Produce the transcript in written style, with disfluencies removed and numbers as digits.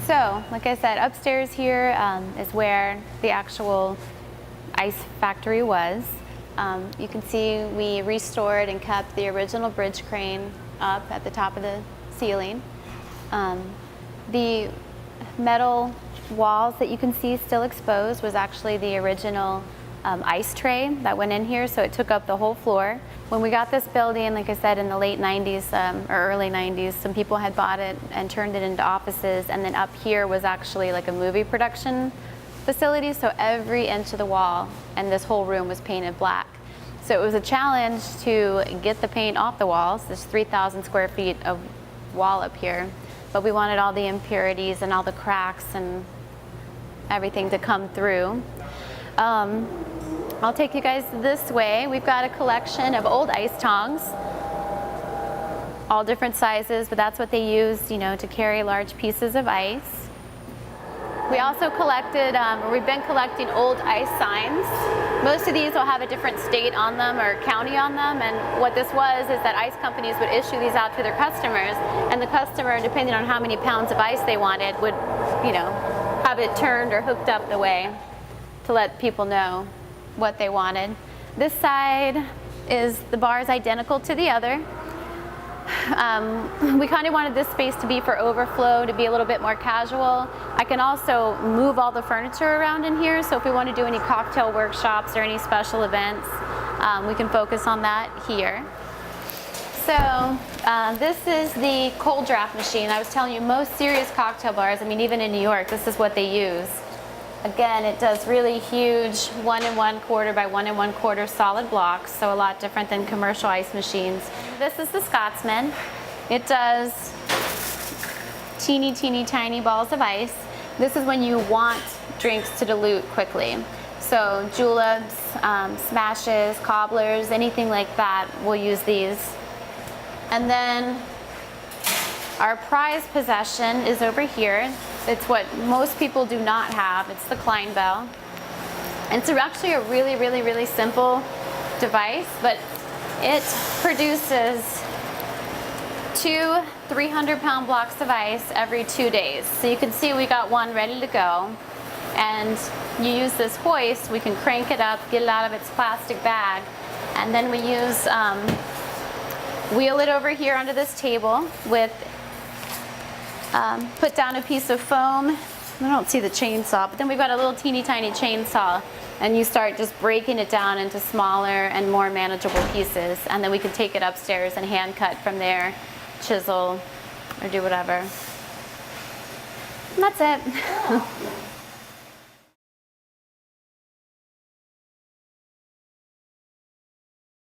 So, like I said, upstairs here is where the actual ice factory was. You can see we restored and kept the original bridge crane up at the top of the ceiling. The metal walls that you can see still exposed was actually the original ice tray that went in here, so it took up the whole floor. When we got this building, like I said, in the late 90s or early 90s, some people had bought it and turned it into offices, and then up here was actually like a movie production facility, so every inch of the wall and this whole room was painted black. So it was a challenge to get the paint off the walls. There's 3,000 square feet of wall up here, but we wanted all the impurities and all the cracks and everything to come through. I'll take you guys this way. We've got a collection of old ice tongs, all different sizes, but that's what they used, you know, to carry large pieces of ice. We also collected, we've been collecting old ice signs. Most of these will have a different state on them or county on them, and what this was is that ice companies would issue these out to their customers, and the customer, depending on how many pounds of ice they wanted, would, you know, have it turned or hooked up the way to let people know what they wanted. This side is the bar is identical to the other. We kind of wanted this space to be for overflow, to be a little bit more casual. I can also move all the furniture around in here, so if we want to do any cocktail workshops or any special events, we can focus on that here. So this is the cold draft machine. I was telling you, most serious cocktail bars, I mean, even in New York, this is what they use. Again, it does really huge 1 1/4 by 1 1/4 solid blocks, so a lot different than commercial ice machines. This is the Scotsman. It does teeny, teeny, tiny balls of ice. This is when you want drinks to dilute quickly. So juleps, smashes, cobblers, anything like that, we'll use these. And then our prized possession is over here. It's what most people do not have. It's the Klein Bell. It's actually a really, really, really simple device, but it produces 2 300-pound blocks of ice every 2 days. So you can see we got one ready to go. And you use this hoist, we can crank it up, get it out of its plastic bag, and then we use, wheel it over here onto this table with put down a piece of foam. I don't see the chainsaw, but then we've got a little teeny tiny chainsaw, and you start just breaking it down into smaller and more manageable pieces, and then we can take it upstairs and hand cut from there, chisel, or do whatever. And that's it.